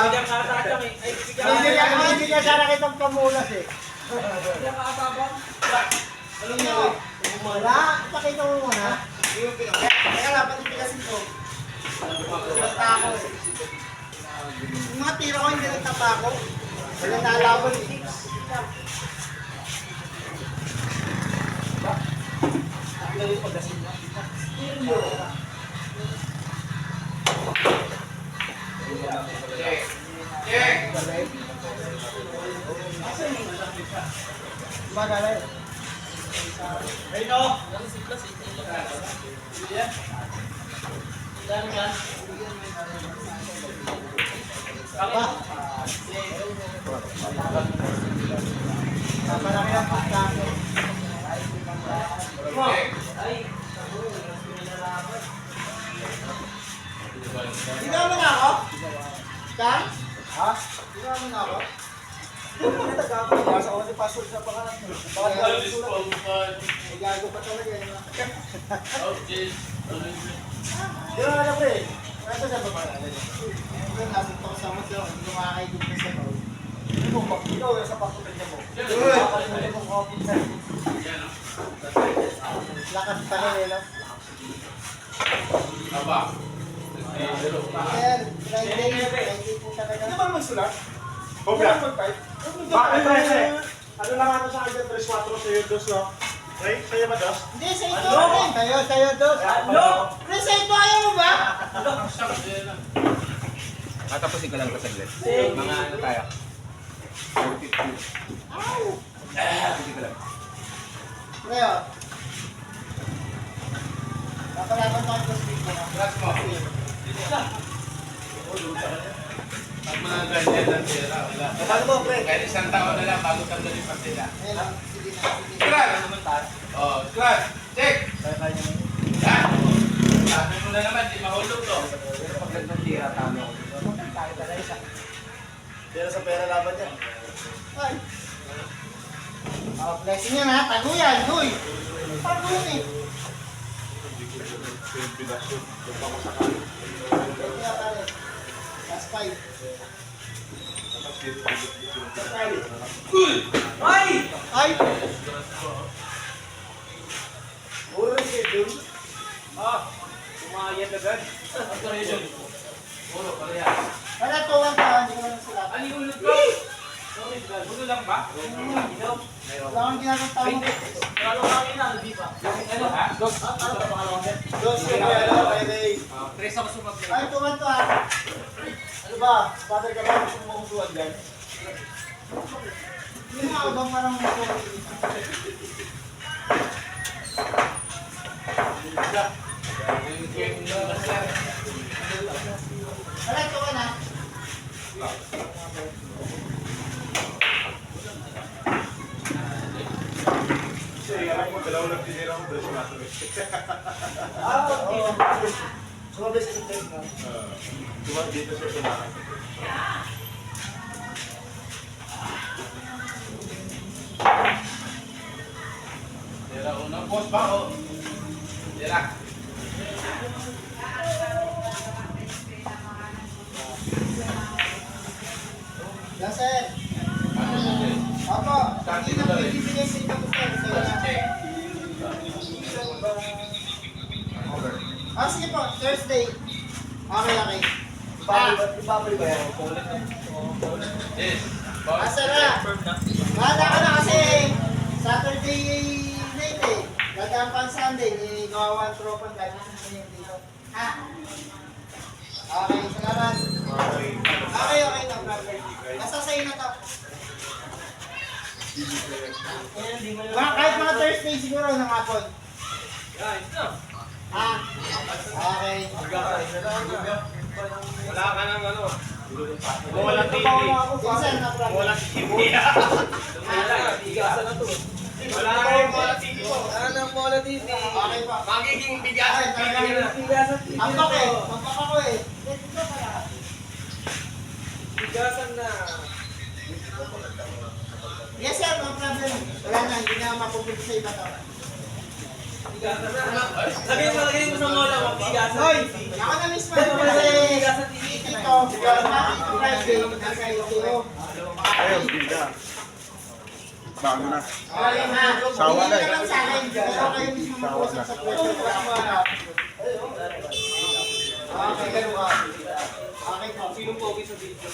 bigyan ka sa atang eh. Ay, Hindi niya sana kitang pamulas eh. bigyan ka ababang. Ano niya? Wala, pakita mo muna. Kaya nga, patitigasin ko. Basta ako eh. Yung mga tira ko hindi nagtapa ako. Wala nalaban eh. Lalo yung pagdasin mo. Bagay. Ay no! Apa? Marami ang pagkako. Tingnan mo na ako? Kan? Ha? Tingnan mo na ako? Nasa ako si Pastor sa pangalan mo. Bakit wala yung sulat? May gago pa talaga yun. Di ba alam ko eh? Nasa sa baba na. Nasa ito kasama sila. Hindi ko makakaigit na sa tao. Hindi mo, ikaw yung sa pagkutin niya mo. Makakalimutin mong kapit sa lakad pa rin eh, no? Aba. Ayan, Friday po talaga. Ano ba naman sulat? Bobla. Bakit ba ano lang ano sa akin, 3-4 sa'yo, 2, no? Right? Sa'yo ba, 2? Hindi, sa ito rin. Sa'yo, dos. Ano? Pre, sa ito ayaw mo ba? Tatapusin ko lang ito saglit. Mga ano tayo? 450. Ow! Tatapusin ko lang. Pre, oh. Papalaban mo ang speak mo. Class mo. Pag mga ganyan lang sila, wala. Paano mo, pre? Kahit isang taon na lang bago tanggalin pa sila. Ayan, oh. Sige na, sige na. Class! Oh, class! Check! Kaya niya mo. Yan! Sabi mo na naman, di mahulog to. Pag nagtong tira, tama ko. Tira sa pera laban niya. Ay. Oh, blessing yan ha. Tago yan. Uy. Tago yan eh. Kaya pare. Last 5. Ay! Ay! Puro rin kayo, Jun. Kumayat agad. Ang kareyon. Puro, parehas. Wala tuwang ka. Hindi ko lang sila. Ano yung ulit ko? Buto lang ba? Wala kang ginagawang tao mo. Lalo kami na, hindi pa. Ano? Ha? Dos. Ano ba pangalawang set? Dos, yung ano, Friday. Tres ako sumagli. Ay, tuwan to ha. Ano ba? Father ka ba? Gusto mo makusuhan dyan? Hindi mo ako bang parang gusto ko. Wala tuwan ha. Kasi alam ko, dalawang nagtinira ko, pero sumasabi. Oo. Sumabay sa sentence na. Dito siya tumakas. Tira unang boss ba o? Tira. Laser. Opo. Hindi na bibigay sa inyo ko Check. Sige po, Thursday. Okay, okay. Ibabay ba yan? Yes. Asa na? Bahala ka na kasi Saturday night eh. Dadaan pa ang Sunday. Gawa ang tropang dahil sa ngayon dito. Ha? Okay, salamat. Okay, okay, no problem. Basta sa'yo na to. Kahit mga Thursday siguro ng hapon. Guys, no. Ah, okay. Wala ka nang ano. Wala TV. Minsan na problem. Wala TV. Wala, bigasan na to. Wala na yung wala TV ko. Ano ang bola TV? Okay pa. Magiging bigasan Ay, TV talagang na. Bigasan TV. Ampak eh. Ampak ako eh. Dito pala. Bigasan na. Yes sir, no problem. Wala na, hindi na mapupunta sa iba to. Bigasan na. Lagay mo sa mola, magbigasan Hoy, TV. ako na mismo kasi tito, Friday, nasa LTO. Ayun, biga. Bago na. Okay na. Sawa na Hindi lang sa akin. Pero kayo mismo mag-usap sa presyo. Okay, ganun ka. Okay po. Sino pogi sa video?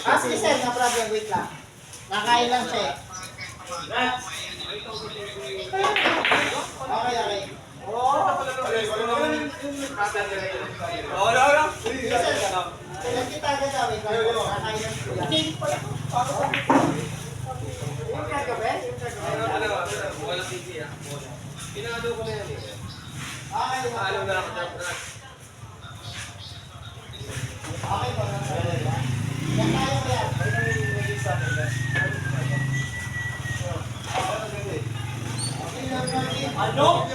Ah, sige sir, no problem. Wait lang. Nakain lang siya eh. Okay, okay. Wala. Sige sir. Ilan kita agad ah, wait lang. Nakain lang siya. Yung kagabi? Yung kagabi? Wala TV ah. Pinakado ko na yan eh. Okay, Alam na ako. okay po. Yan tayo ba yan? Ano?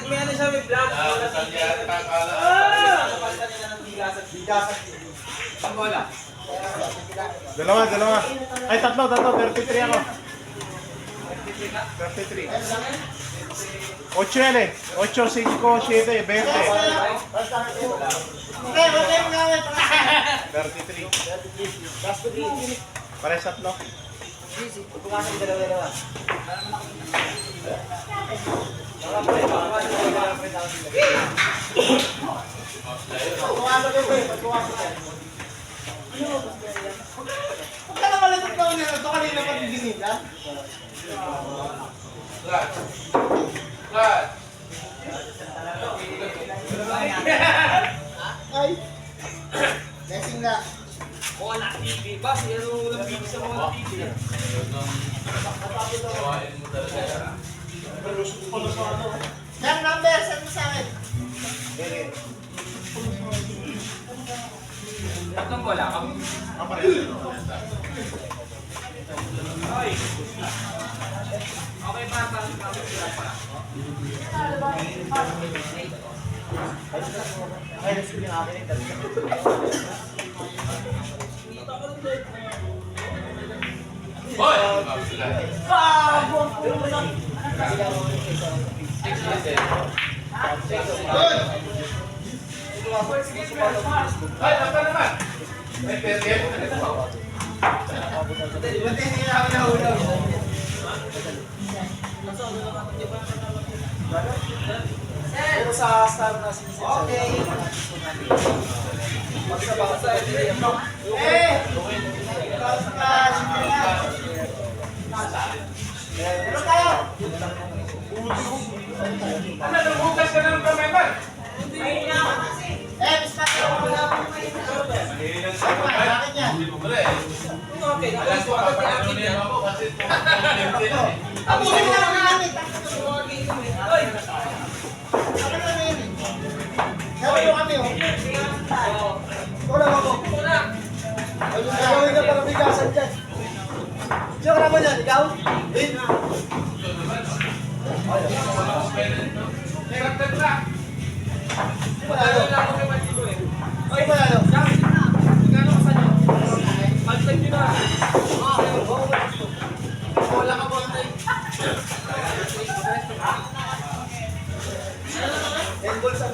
May ano siya, may black. Ang bola. Dalawa. Ay, tatlo. 33 ako. 33. 8 yan eh. 8, 5, 7, 20. Okay, okay mo gawin. 33. Pares tatlo. Huwag ka na malagot na ulit. Ito kanina pa tiginitan. Ay. Blessing na. Mga na TV. Bas, yan ang ulang TV sa mga TV. Yang number, send mo sa akin. Tatlong bola ka. Okay pa, Buti hindi na ako nahulaw. Pero sa star na sinisip. Okay. Meron tayo. ano, nagbukas ka na ng kamay. Miss Patrick, wala akong bakit yan? Okay, alas ko agad yung akin yan. Ako na lang namin. Oy! Ako na namin. Nabalo kami, oh. Wala ako. Wala! Gagawin na pala bigasan dyan. Sino ka naman yan? Ikaw? Din. Nagagdag na! Panalo. Wala ako kay Martino eh. Oy, panalo. Magkano ka sa nyo? Mag-type nyo na. Wala ka bantay. Handball sa...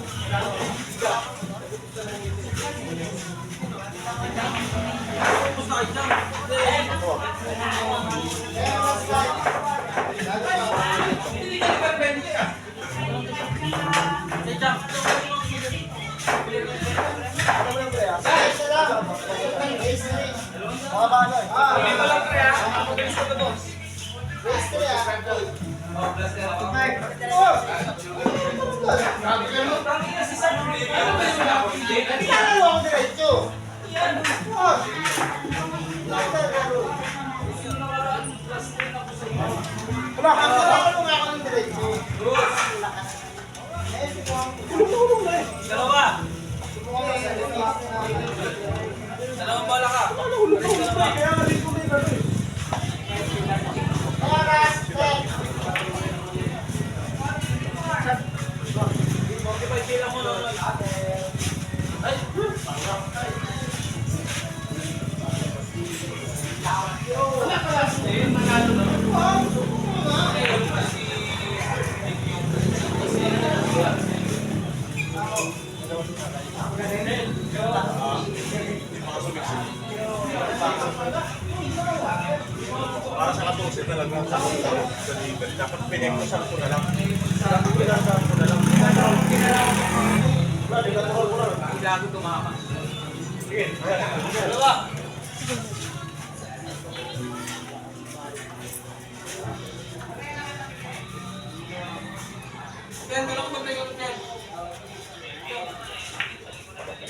Tapos na kayo dyan. Hindi ka nagpapende ah. Say jump. Mga banoy. Hindi pa lang pre ah. Mabilis ko na boss. Pweste ah. Oh, plus na ako. Tangi na si Sam. Pinalo ako diretso. Wala ka nga ako ng diretso. Dalawa. Dalawang bola ka. Oras, 10. 45 bilang mo nun. Ay! Wala ka last name. Nanalo na. kasi talaga sa liver. Dapat pinag-usap ko na lang. Dapat pinag-usap ko na lang. Wala, di ka tuhol ko lang. Ilago tumama. Sige, ayan. Dalawa. Yan, dalawang pagdagot yan.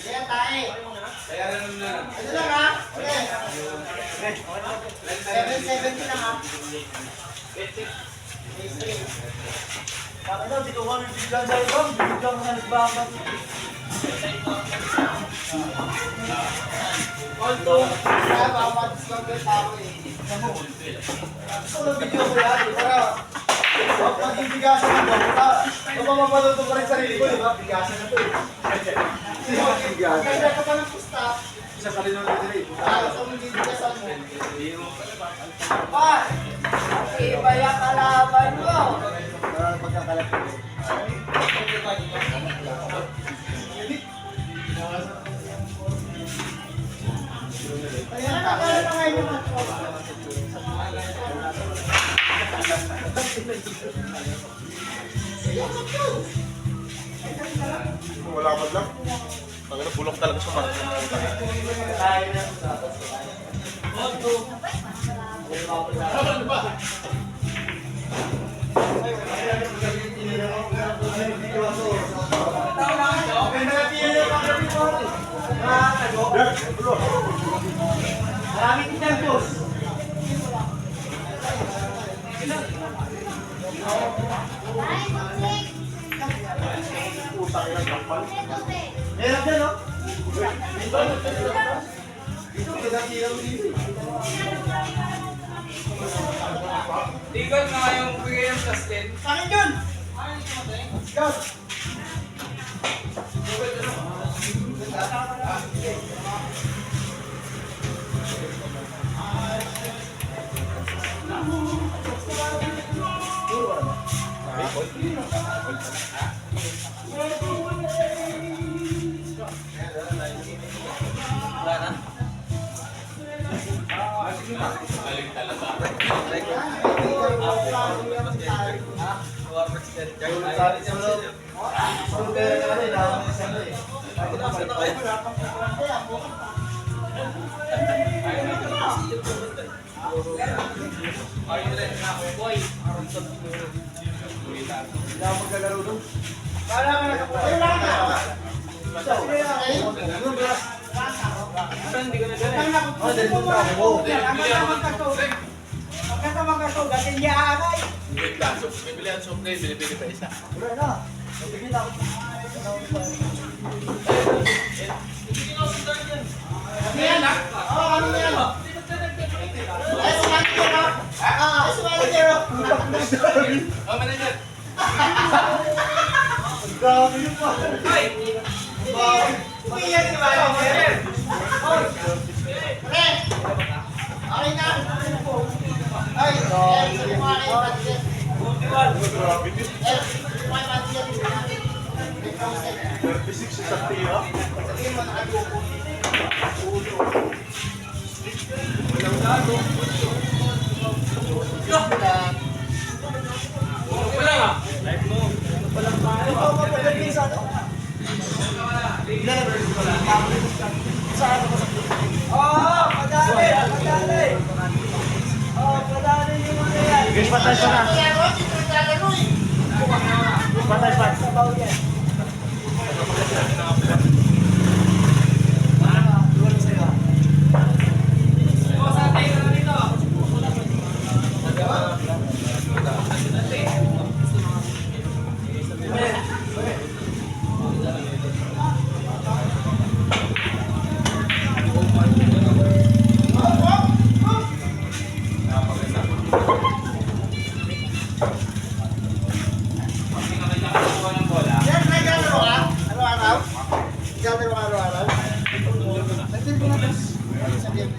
Ayan tayo. Bayaran mo na. Ito lang ha. Okay. 770 lang ha. Bakit daw, di ko kami biglang sa ibang, biglang sa nagbabat. Kaya baka matislang ko yung tao eh. Gusto ko lang video ko yan, para pag bigasan na ito, mapapapanood ko rin sarili ko, di ba? Bigasan na ito eh. Ang ganda ka pa ng pusta. Isa pa rin naman dito eh. Sa mga bibigasan mo. Pa! Iba yung kalaban mo. Para pagkakalat ko. Ayan na, kaya na ngayon yung matro. Wala man lang. Pag bulok talaga sa parang Kaya na sa maraming kitang Diyos. Meron dyan, no? Ito, kinakira mo dito. Tingnan nga yung bigay ng sustain. Akin yun! Go! Grabe yun pa. Umiyak si Manager! Pre! Okay na! Ay! Si Manager! grabe din. Si Manager! 36 sa tira. Sabihin mo nakalupo. Wala nga. Ikaw mapagdating sa ano? Oo, padali, padali. Oo, padali yung ano yan. Guys, patay pa na. Kaya ko, dito naglalaro eh. Patay pa. Sabaw yan. Yan, naglalaro ka? Araw-araw? Naglalaro ka araw-araw? Naglalaro ko na to. Sabihin.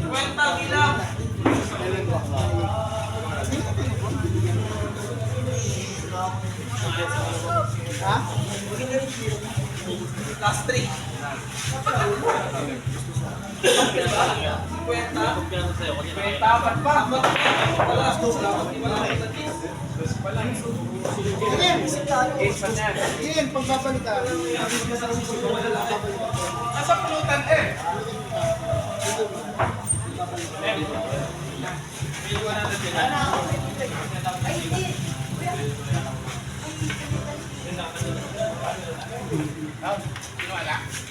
Kwenta, bilang. Ha? Last 3. Sige, pagbabalik ka. Nasa pulutan eh.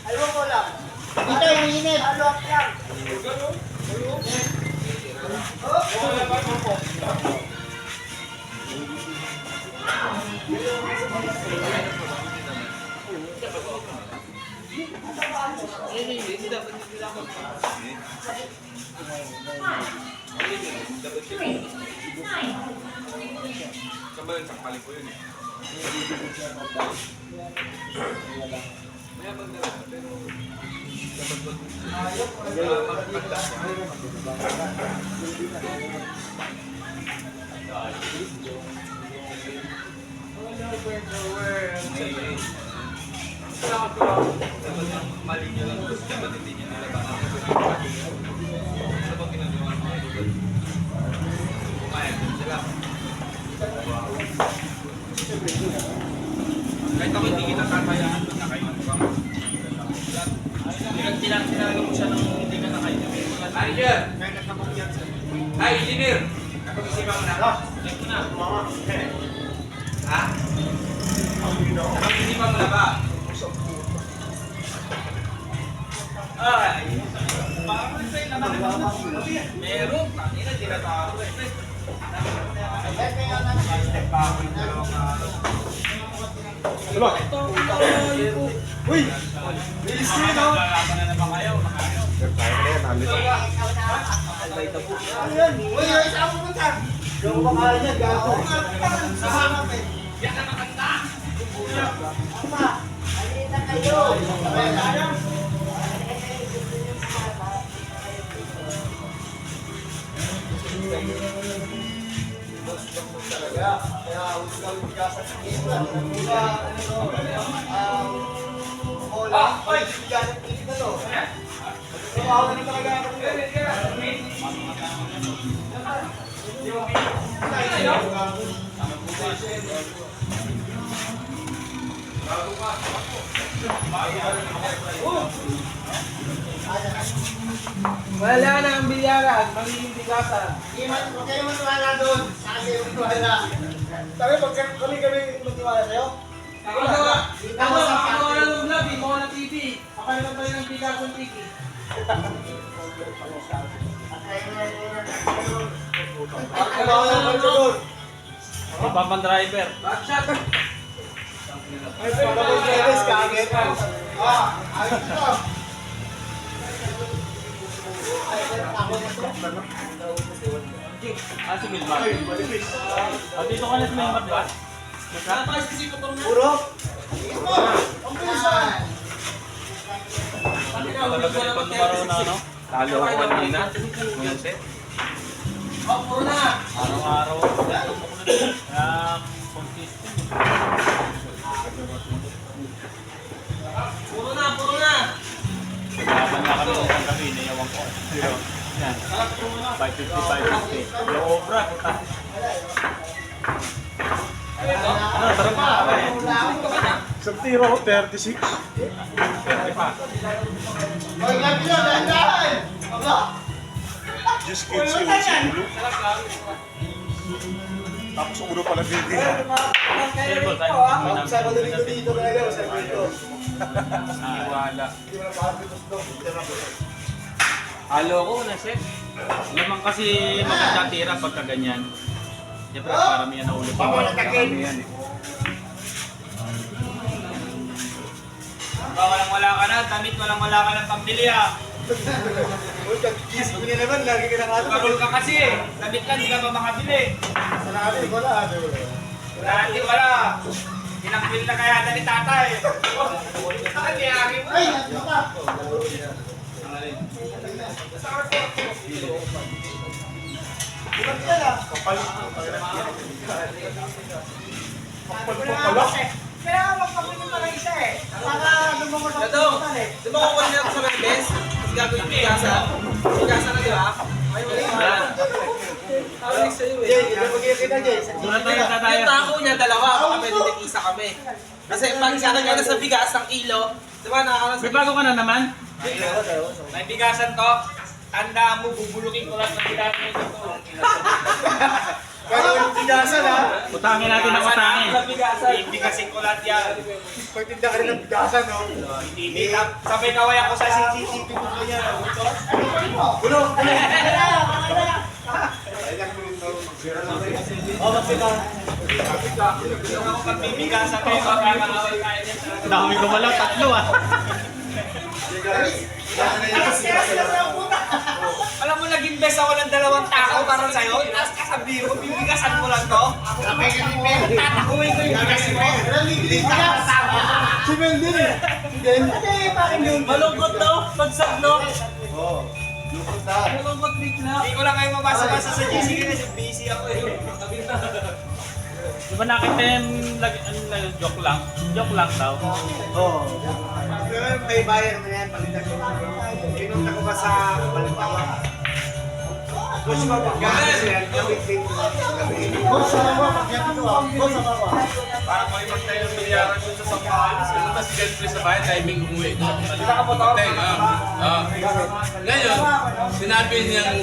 Halwa ko lang. Ito yung init. Halwa lang. Sabay yung sakpalin ko yun eh. May abang na lang, pero mali nyo lang, dapat hindi nyo nilabanan. Ano bang ginagawa mo? Kumayag din sila. Kahit ako hindi kita kakayaan, doon na kayo ang mukha mo. Sinabi mo siya ng hindi ka nakaya. Manager! Hi, engineer! Napag-isipan mo na ako. Check mo na. Ha? Napag-isipan mo na ba? Ay! Meron! Kanina, tinatawag eh. Ano? Uy! Bilis ko yun, oh! Lalaban na naman kayo. Ano yan? Uy, saan pupunta? Diyan ko makain yan, gago. Sasama pa eh. Yan na maganda! Ama, halina kayo. Talaga. Kaya huwag kang bigasan ng isla. Ay! Bigasan ng isla to. Trabaho na talaga ako. Wala na ang bilyaran, magiging bigasan. Huwag kayo maniwala doon. Saan kayo maniwala? Sabi, pag kami magtiwala sa'yo, Ako na ng vlog, ikaw na TV. Ako na tayo ng bigasan TV. trabaho na ako doon. Pampang driver. Backshot. Ay, para mo service ka agad. Ayos ito. Si Bilma. Dito ka na sa may matbas. Puro? Talaga din pag lumaro na ano? Talo ako kanina. Ngayon set. Oh, puro na. Araw-araw. Kaya consistent. Puro na, puro na. Laban na kami ng gabi. Nayawan ko. Yan. 550, 550. Yung obra. Puta. Ano, sarap na ako eh. Isang tiro ko, 36. Pwede pa. Hoy, gabi na, dahan-dahan. Aba. Just kids yung sa ulo. Tapos ulo pala building. Silbo, tayo. Sabado dito talaga, sabi ko. Wala. Hindi mo na pakapit doon. Halo ko na set. Lamang kasi maganda tira pagka ganyan. Siyempre, paramihan na ulo pa. Paramihan eh. Walang wala ka na, damit walang wala ka ng pambili ah. Uy, kag-kiss mo niya naman, lagi ka nakato. Karol ka kasi eh. Damit lang, di ka pa makabili. Sa natin, wala. Dati wala. Tinakbil na kaya ni tatay. Ang yari mo. Ay, nandito ka. Bukan yan ah. Kapal mo pala. Kaya magpapinin pala isa eh. Para lumabas ang Ito, pupuntan eh. di ba kukuha niya ako sa mga best? Tapos gagawin yung bigasan. Bigasan na, di ba? Tawag sa'yo eh. Jay, ipapagkita kita, Jay. Yung tako niya, dalawa. Kami, isa kami. Kasi pag siya na sa bigas ng kilo, di ba nakakalas? May bago ka na naman? May bigasan to. Tandaan mo, bubulukin ko lang ng bigasan mo ito. Kaya yung bigasan, ha? Utangin natin ang utangin. Sa bigasan. Ibigasin ko lahat yan. Pagtinda ka rin ng bigasan, no? Hindi ka. Sabay kaway ako sa CCTV ko kanya. Bulong! Ako pagbibigasan kayo, makakaway tayo niyan. Dami ko malaw, 3 ah. Alam mo, nag-invest ako ng 2 tao para sa'yo. Tapos kasabihin ko, bibigasan mo lang to. Tatakuin ko yung bigasin mo. Si Mel din, eh. Malungkot daw, pagsag no? Oo. Lupot na. Malungkot bigla. Hindi ko lang kayo mabasa-basa sa GC kasi busy ako eh. Di ba nakita yung joke lang? Joke lang daw. Oo. Pero may bayar na yan, palitan ko. Pinunta ko pa sa Balintawak. Boss, mapagkakit siya. Boss, sama ba? Pagkakit ko, ah. Boss, sama ba? Para may magtayo ng milyaran dun sa Sampahan. Sinunta si Godfrey sa bahay, timing umuwi. Ngayon,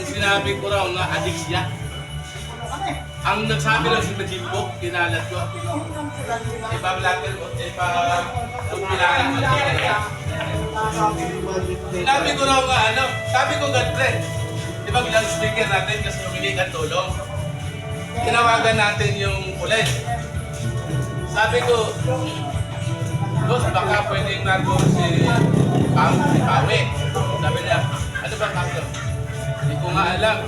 sinabi ko raw na adik siya. Ang nagsabi lang si Majimbo, kinalat ko. Ipa-blatter ko, ipa-tupilangan ko. Sinabi ko raw nga, sabi ko Godfrey, di ba bilang speaker natin kasi humingi ka tulong. Tinawagan natin yung pulis. Sabi ko, boss, baka pwedeng nargo si Pawe. Sabi niya, ano ba Pablo? Hindi ko nga alam.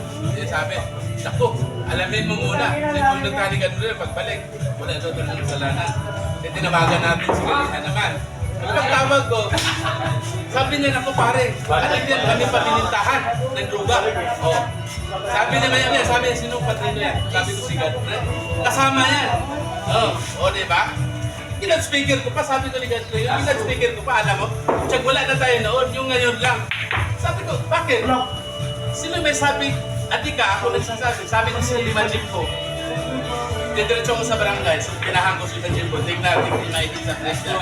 Sabi, naku, alamin mo muna. Kasi kung nagkaligan mo rin, pagbalik, wala ito doon ng kasalanan. Kasi tinawagan natin si Kalina naman. Pagtawag ko, sabi niya, naku pare, alam niya kami papinintahan ng lugar. Oh. Sabi niya, sabi niya, sinong patrino yan? Sabi ko si Godfrey. Kasama yan. Oh, di ba? Speaker ko pa, sabi ko ni Godfrey, yung speaker ko pa, alam mo, tsag wala na tayo noon, yung ngayon lang. Sabi ko, bakit? Sino may sabi, Atika, ako nagsasabi, sabi ko si Magic ko. Didiretso ko sa barangay, so pinahan ko si Magic ko, tignan, hindi makikita sa place niya.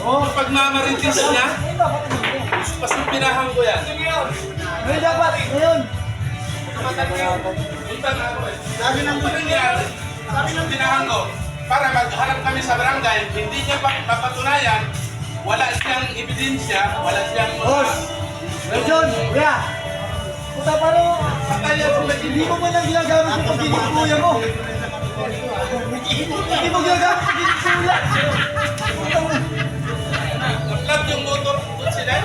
Pag mamaritis niya, pas pinahan ko yan. Ngayon dapat, ngayon. Punta na ako eh. Sabi ng nangyari, sabi ng pinahan ko, para magharap kami sa barangay, hindi niya papatunayan, wala siyang ebidensya, wala siyang Boss! John, kuya! Puta parang patayan sa Magic. hindi mo man lang ginagamit yung pagiging kuya mo. Hindi mo ginagamit yung pagiging kuya. Club yung motor doon sila.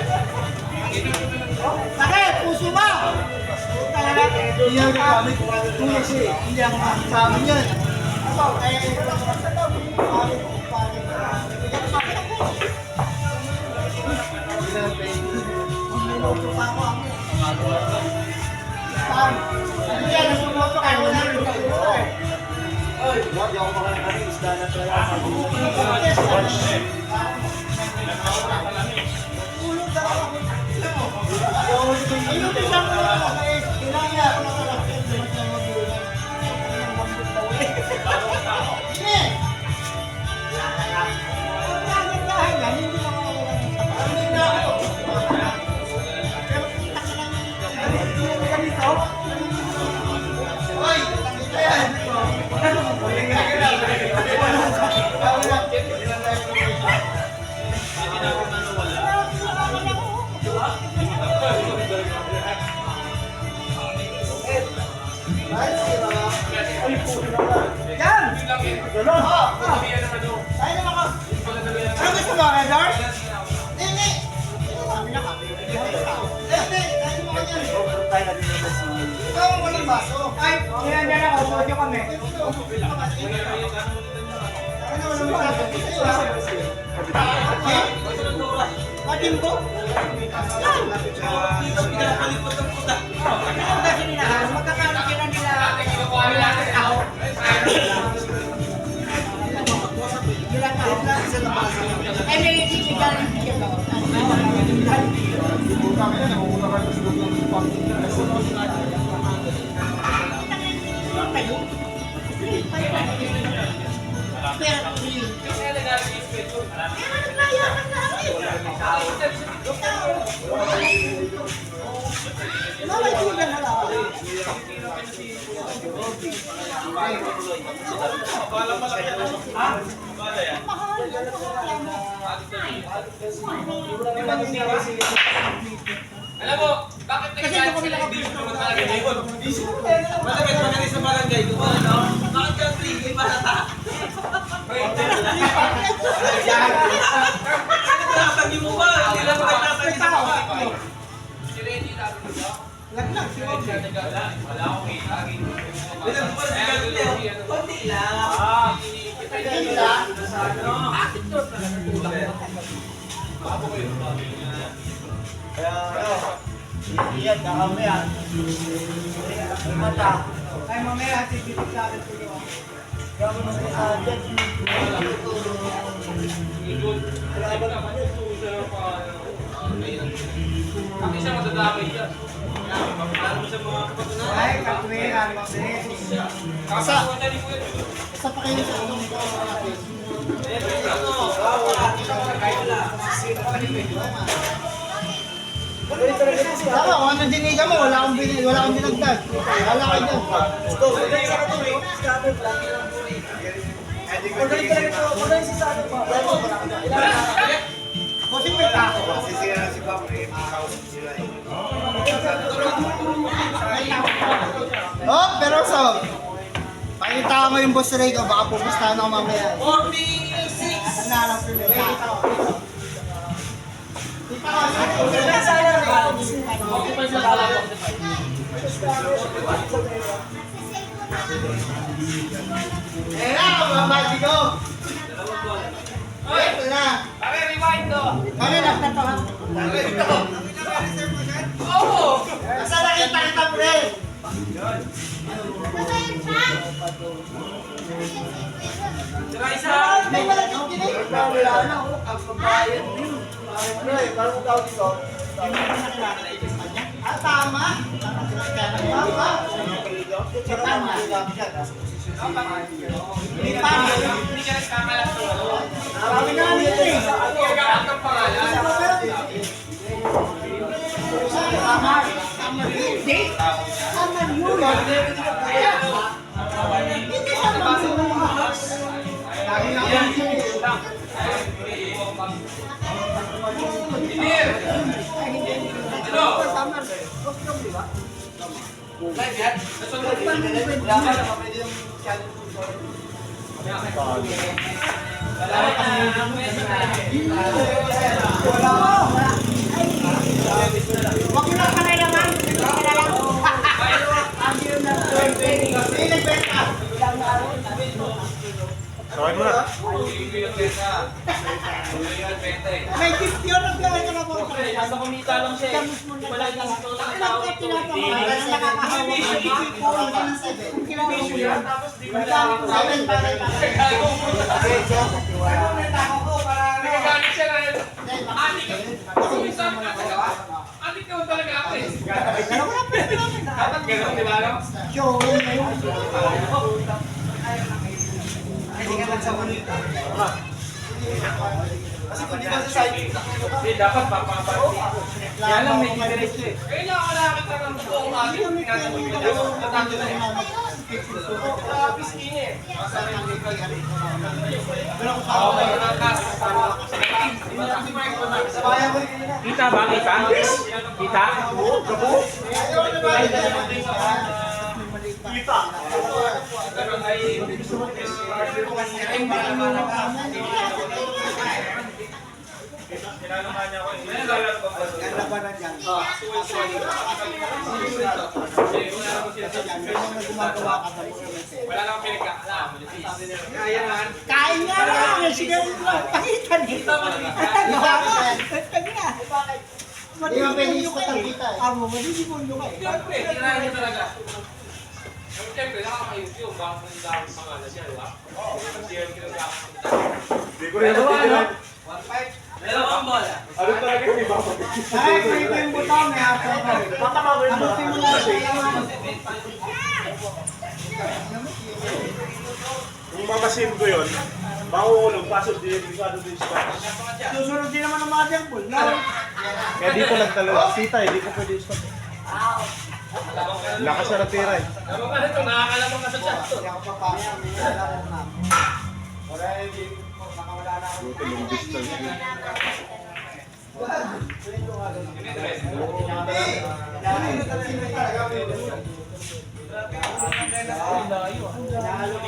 Bakit? Puso ba? Hindi niya ginagamit kuya siya eh. Hindi ang sa amin yan. Hindi ako makakari, isda na talaga. Ano gusto mo, Edgar? Hindi. Ikaw ang walang baso. Ay, yan ako. Sodyo kami. Ano walang baso? Patin ko? Magkakaroon sila nila. Ay, may ibigay. Alam mo, bakit nagagalit sila hindi mo naman talaga yun? Malapit magaling sa barangay ko, ano? Bakit ka 3 malata? Tatagi mo ba? Hindi lang mo nagtatagi sa baba. Si Reggie lalo nito? Laglag, si Bobby. Wala akong kita. Bilang ko ba si Bobby? Konti lang. Kaya ano, iyan na kami yan. Ay mata. Ay mamaya, tipitik sa akin tulo. Gago na sa dyan. Ang isa madadamay yan. Paano mo sa mga kapatunan? Ay, katwiran, mabes. Kakasuhan na rin mo yun. Isa pa kayo sa itong ito. Tama, kung anong diniga mo, wala akong dinagdag. Wala kayo dyan. Kasi may tako. Kasi sila na si Bob, may kausap sila eh. Oh, pero so, pakita mo yung boss Ray ko, baka pupustahan ako mamaya. 46! Nalang ko yung tako. Eh na, mamadi ko. Ito na. Pare, rewind to! Kami na to ha. Oo! Asa nakita kita mo rin? Tira isa! May malagyan din eh. Wala na ako. Ang pagbayan din. Ano eh, parang tawag dito. Ah, tama. Tama. Tama. Hindi ka nagkakalat to. Marami na nito eh. Ang gagamit ng pangalan. Tama. Hindi. Tama yun. Hindi tama yun. Lagi na yan. Engineer! Ano? Live yan? Nasunod ba? Wala ka na pwede yung Huwag mo lang kanay naman. Sawain mo na. May gift yun. Nagkala ka na po. Nasa kumita lang siya eh. Wala yung nasa ng tao. Nagagalit siya na yun. Anik ka. Minsan ka talaga. Anik ka talaga ako eh. Dapat gano'n, di ba? No? Kasi kung di ba sa side, Hindi, dapat papapati. Kaya lang may difference eh. Kaya lang ako nakakita ng buong anik. Tinatanong ko dyan. Natando na yun. Piskin eh. Oo, may nakas. Kita ba? Kita? Kita? Kita. ganda ba na dyan? Gumagawa ka ba? Wala lang pinagkakala. Kaya naman. Kain nga lang! Sige, pakitan dito. Hindi mo pwede yung kita eh. Amo, malisimundo ka eh. Siyempre, tirahin niya talaga. Siyempre, nakaka-YouTube. Baka mo yung dahil pangalan niya, di ba? Kasi yung kinagkakakita. Hindi ko rin naman. 1-5. Meron kang bola. Ano talaga yung iba? Ay, pwede yung butang eh. Patamawin mo. Abutin mo lang siya. Yung mamasin ko yun, makukulong, pasok din, delikado din sa batas. Susunod din naman ang mga jambol. Kaya dito lang talaga, tita, hindi ko pwede stop. Lakas na natira eh. Ano ka nito? Nakakalabang ka sa chat to. Hindi ako papaya. May alam na. Buti long distance yun.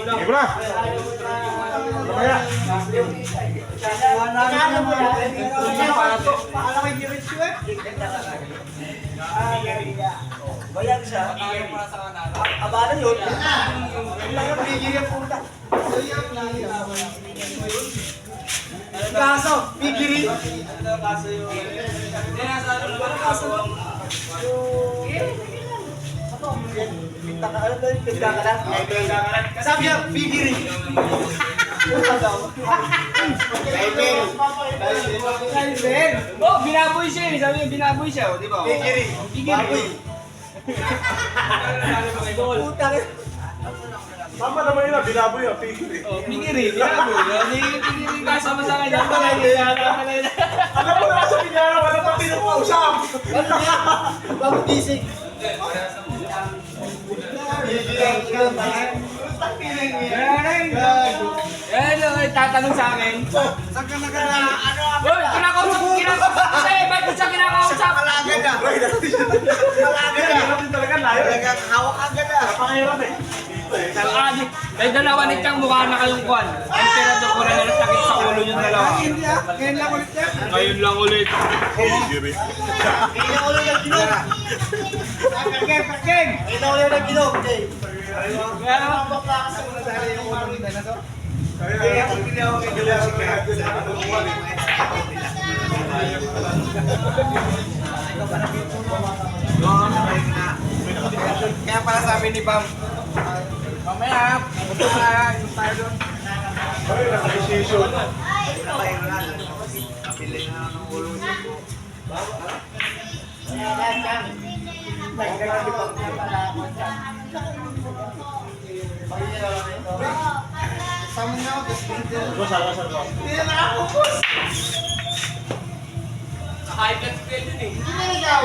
Sige na! Mamaya! Paala kay Diretso eh. Bayan siya. Abala yun. Lang yung bigyan yung puta. Kaso, bigiri. Kaso yun. Hindi nasa ano ba? Kaso. Alam mo yung pagkakalat? Sabi niya, bigiri. Oh, binaboy siya eh. Sabi niya, binaboy siya. Di ba? Bigiri. Baboy. Puta rin. Tama naman yun, binaboy ah, pigiri. Oh, bigiri, binaboy. Hindi kasama sa kanya. Alam mo naman sa pinyara, wala pa pinupausap. Bago gising. Yan, tatanong sa akin. Saan ka nagana? Ano ang Uy, kinakausap kasi, ba't ko siya kinakausap? malagad na? Malagad na. Hirap din talaga, layo eh. Nagkakahawak agad na. Napakahirap eh. Dito eh. May dalawa ni Chang mukha na kayong kwan. Emperador ko na sakit sa ulo yung dalawa. Hindi ah. Ngayon lang ulit yan. Ngayon lang ulit. Pigiri. Ngayon lang ulit ang ginog. Perkeng! Ngayon lang ulit ang ginog. Kaya naman bakla kasi muna dahil yung ulo na to. Kaya kung hindi ako kay Dila si Kaya. Kaya pala sabi ni Bam, mamaya, puto na, yung tayo doon. Ay, naka-decision. Kapili na ng ulo niya po. Sama niya ako, tapos dito. Salo. Hindi na nakakupos. High blood ko yun eh. Engineer ikaw.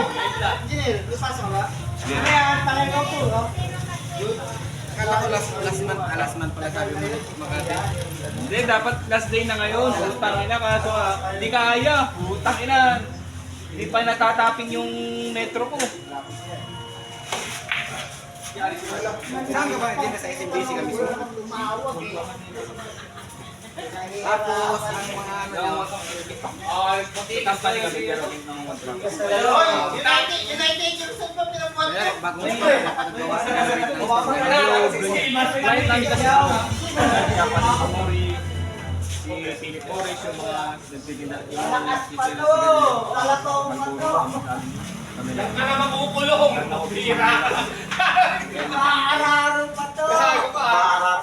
Engineer, ipasok ka ba? Kaya ang tangay ko po, no? Akala ko last month pala sabi mo Makati. Hindi, dapat last day na ngayon. Putang ina kaso hindi kaya. Putang ina. Hindi pa natataping yung metro ko. Saan ka ba? Hindi na sa SMBC kami. Tapos, ang mga ano Tampal kami pero ng motor. United yung saan ba pinapuan ko? bagong Flight lang kasi ako. Dapat si Mori, si Philip Torres, yung mga nagtitinda. Malakas pa to! Talatong pa to! Huwag ka na makukulong. Bira ka. Maararo pa to!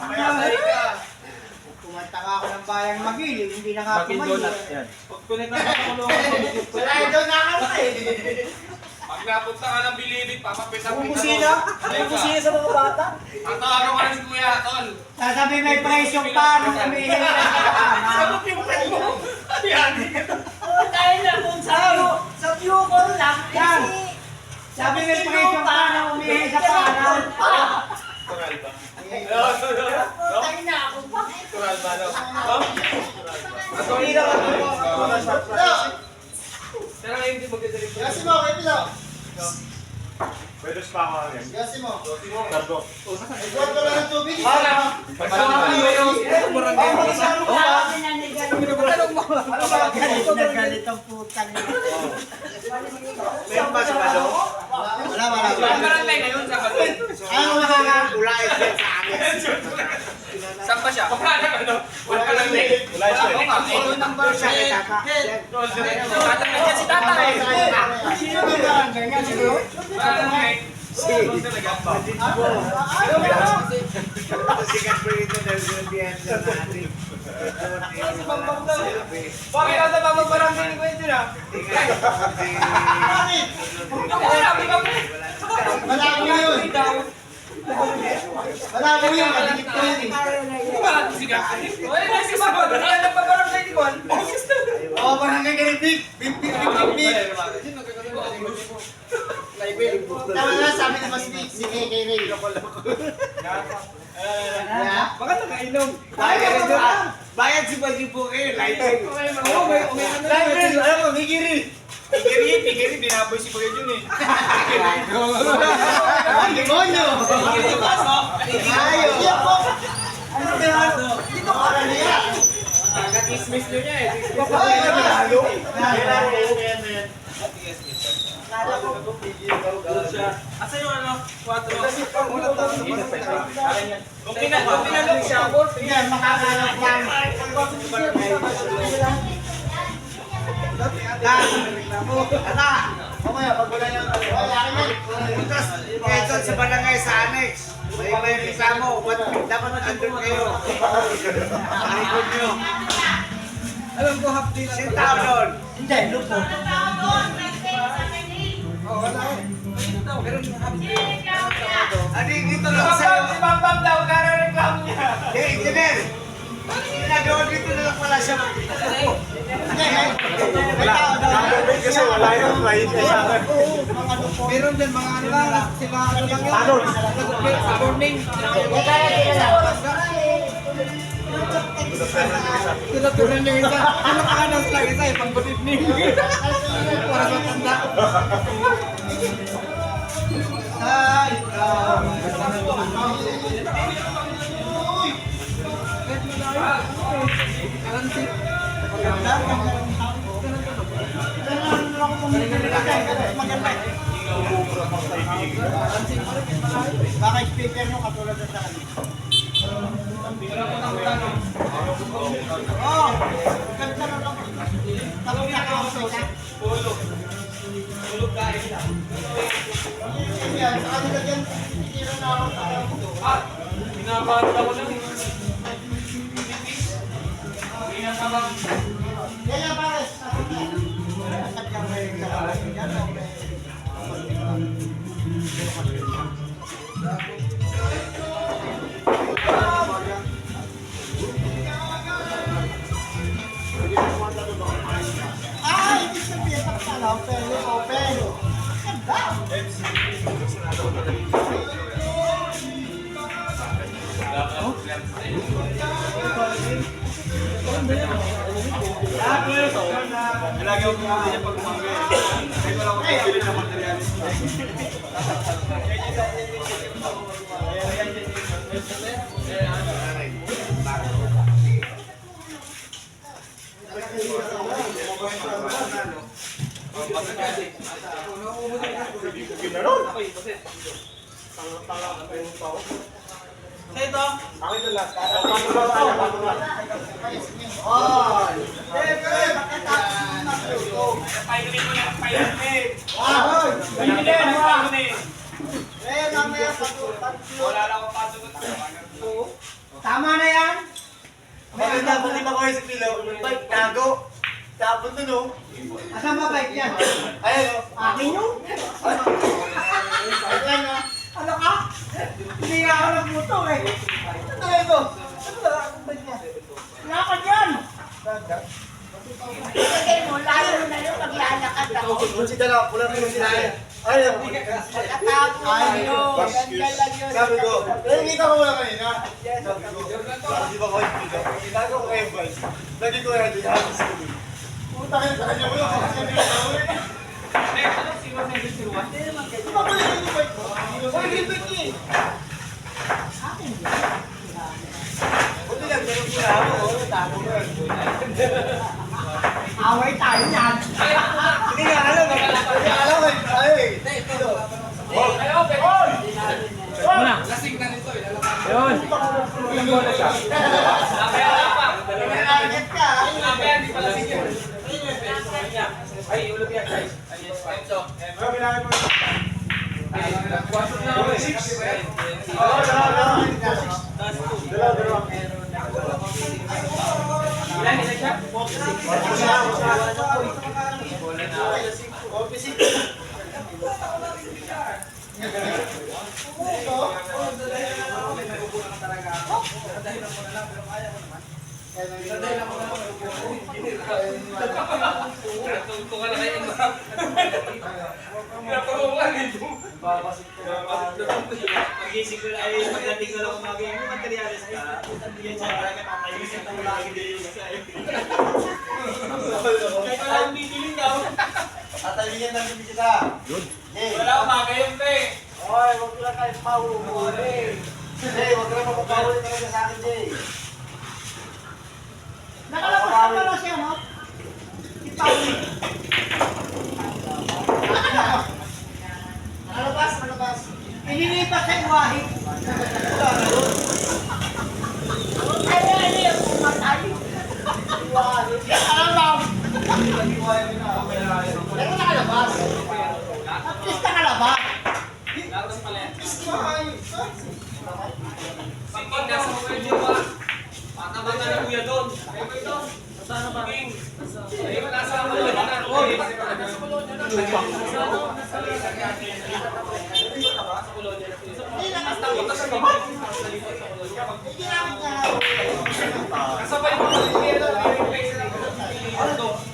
Kaya kumanta ka ako ng bayang magilid, hindi na nga Bakit kumayo. donut? Yan. Pag connect na sa kulungan ko, Wala yung doon nakakala eh! Pag napunta ka ng Bilibid, papapisan Bubusina? Bubusina sa mga bata? Ang tawagan ko na si Kuya, Tol. Sasabi may presyo pa nung umihingi na sa Sabot yung pet mo. Yan. Dahil na kung sa Bucor lang, Yan. Sabi may presyo pa nung umihingi sa panan. Tural ba? Tayo na ako pa! Tural ba? Hindi na Pero ngayon hindi magdadalik ko. Gasi mo, kayo pila! Pwede pa ako yan. Gasi mo! Cargo. Igual ko lang ng tubig! Nagalit ang putang. Meron ba sa balo? Wala. Parang tayo ngayon sa Balon. Ano makakagulay sa amin? Saan ba siya? Wala lang leg. Wala siya eh. Oo nga, ito yung number Siya kay Tata. Tatangay niya si tatay. Sino ba? Ganyan siguro? Sikat po ito dahil sabihan sa natin. Bakit nasa bababarangay ni Quentin ah? Ako sinabi ka mo. Malabo yun! Malabo yun! Madilit ko yun eh! Si Oy, kasi ba? Yan ang paparang sa ikon. Oo, barangay Garitik. Bip. Tama na, sabi na mas big, si KK Ray. Baka nakainom. Bayad si Baldipo kayo, lighting. Oo, may ano. Lighting, alam mo, Migiri. Tigiri, binaboy si Kuya Jun eh. Ang demonyo! Ayaw! Ano kaya? Dito ka na niya! Nag-ismis nyo niya eh. Asa yung ano? 4. Kung pinalok siya, Yan, makakalap yan. Mamaya, pag wala yung Bukas, ito sa barangay sa annex. May reklamo. Dapat andun kayo. Marikod nyo. alam ko half day lang. Sit down doon. Hindi, look mo. Ano yung dito lang sa'yo? Si Bambam daw, karareklamo niya. Hey, engineer! Ginagawa dito na lang pala siya. Kasi wala yung flight sa akin. Meron din mga ano lang, sila ano lang yun. Ano? Morning. Tinatunan niya isa. Pinakanan sila isa eh, pang good evening. Para sa tanda. Ay, baka speaker nyo katulad ng sa kanila. Oh, ganda na lang. Talong na ako sa isa. Yan, sa kanila dyan, titira na ako. Pinabata ko lang. Yan yan, pares. At yung may kasalanan yan, o may... Ah, ibig sabihin, takala, open. Ganda! Lagi ako kumuli niya pag umaga eh. Kahit wala akong pagpili ng materialis. Ginanon. Tanga-tanga ang puro pa ako. Sa ito, Akin na lang. Paano ba? Oh! Pagkatapos na magluto. painumin mo na, painumin. Ah! Painumin mo ako na eh. Mamaya pag-tatlo. Wala lang akong pasok. Tama na yan? Maganda po di ba kayo sa pilo? Bike, tago. Tapos nun o. Asan ba bike yan? Ayun o. Akin yun? Ayan o. Ano ka? Hindi nga ako nagbuto eh. Ano tayo ito? Ano ba akong bike yan? Wala ka dyan! Kasi mo, lalo na yung maglalakad ako. Kung si Dala, pula rin yung sinahin. Ayun. Pagkatapos yun, ganda lang yun. Sabi ko, nakikita ko wala kanina. Sabi ko, di ba ko yung pilo? Sabi ko kayo ba? Lagi ko yan, di halos ko. Puta kayo sa kanya, wala ka kasi nila. Di ba pala yung bike mo? Wala yung bike niya eh. Buti lang, ganun ko na ako. Tago mo yan. Away tayo yan. Hindi nga alam eh. Hindi alam eh. Ayaw eh. Yun. Ilang bola siya? Target ka. Ay, ulog yan guys. Ano bilangin mo? Pasok na ako eh. Oo, dalawa. Dalawa. Ilan siya? Office. Natungko ka na kayo ng mga. Pinapagawa ko lang ito. Pag-isip ko na ay pagdating ko lang umaga yung materialis ka. Yan siya, parang nakatayo sa tao lagi din yung sa'yo. Kahit wala akong bibili daw. Tatalingin ng bibig kita. Jay. Wala umaga yun, pre. Oy, huwag lang kayo pauhuli. Jay, huwag lang mapapahuli talaga sa akin, Jay. Nakalabas na pala siya, no? Si Pauli. Malabas, malabas. Inilipat sa iwahi. Ay, ano yung pumatay? Iwahi. Alam. Iwahi na. Pero nakalabas. At least nakalabas. Lakas pala yan. Iwahi. Sige, nasa pwede ba? Patabang na kuya doon. Ay, ba ito? Saan ba? Ay, nasa kulon na. Oy, nasa kulon na. Hindi naman Basta punta sa baba. Hindi namin na. Kasabay mo kasi kaya lang i-replace na.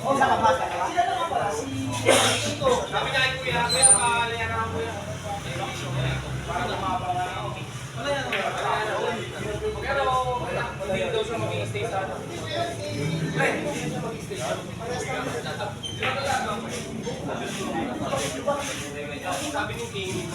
O, sa labas ka na. Sabi niya ay kuya, kuya, pakalayan na ako kuya. Wala yan. Pero hindi daw siya mag-i-stay sa ano. Pre, hindi siya mag-i-stay sa ano. Sabi ni King,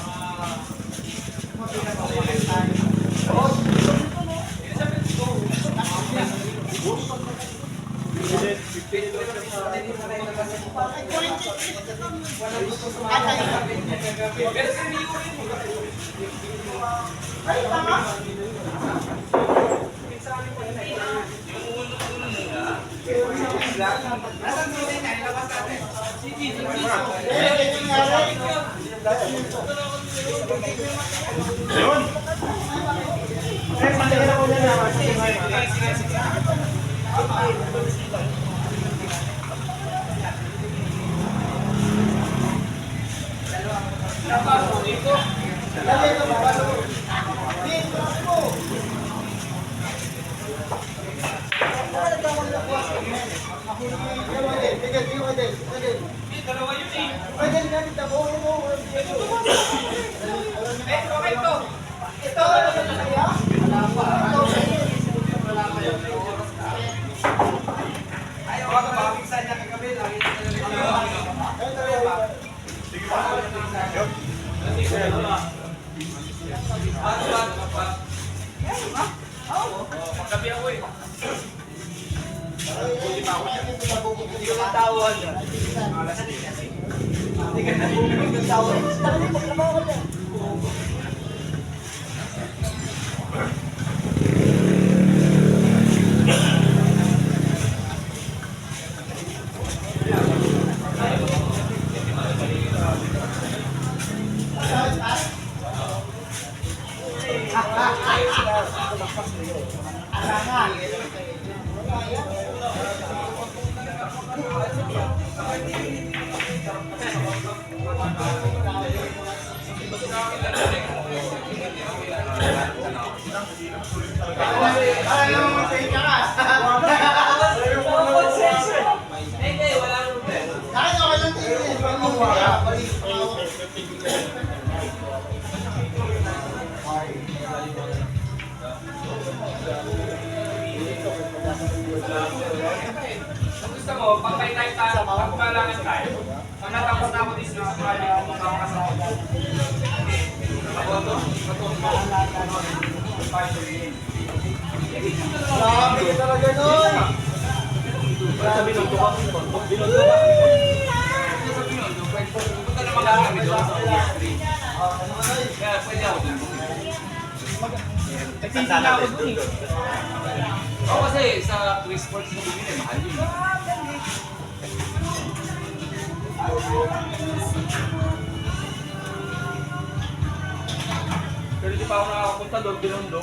Yun! Eh, patingin ako na naman. dalawa yun eh. Pwede na kita mo. Eh, okay to. Ito, ano ba kaya? Wala pa. Ayaw ka mapiksan niya kagabi. Lagi na Sige pa. Yun. Paggabi ako eh. Hindi ko matawan yan. Kung gusto mo, pag may time tayo, pag kailangan tayo, pag natapos na ako this na project, kung makakasama ko. Grabe ka talaga nun. Sa Binondo ka, Binondo ka. Sa Binondo, punta naman kami doon sa street. Kaya pwede ako doon. Nagsisila ako doon eh. Oo, kasi sa Chris Sports na bibili, mahal yun. Pero di pa ako nakakapunta doon, Binondo.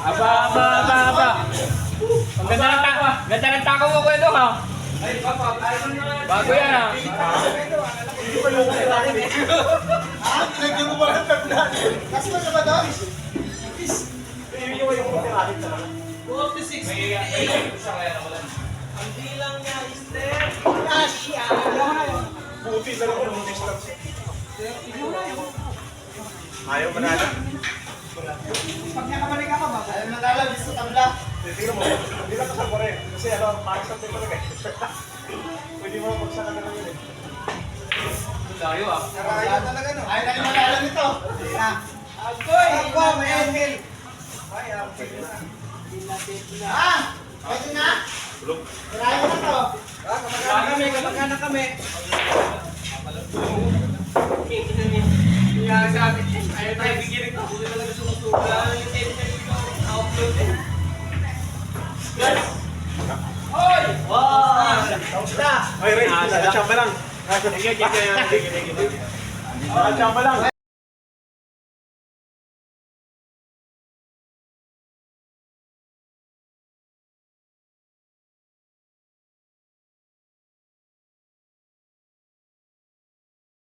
Aba. Ang ganda ng tako mo, kwento ha. Ay, papa, bago yan ha. Nagyan mo ba ng pagdaan? Kasi mo na ba doon? ba yung kumirahin talaga? 46, 58. Siya kaya nawalan. Ang bilang niya is 30. Asya. Buti na lang yung distance. Ayaw manalo. Pag nakabalik ako ba? Ayaw na lalabis sa tabla. Tingnan mo, hindi lang kasal ko rin. Kasi parang sa tayo talaga eh. Pwede mo magsaka na lang yun eh. Tayo ah. Ayaw talaga no. Ayaw na naman alam ito. Agoy! Ako, may angel. Ah! Pwede na? Tirahin mo na to. Kamag-anak kami. Kaya sa atin, ayaw tayo bigyan ito. Hindi talaga sumusuga. Outload eh. Hoy! Ay, Ray, nakachamba lang. Nakachamba lang.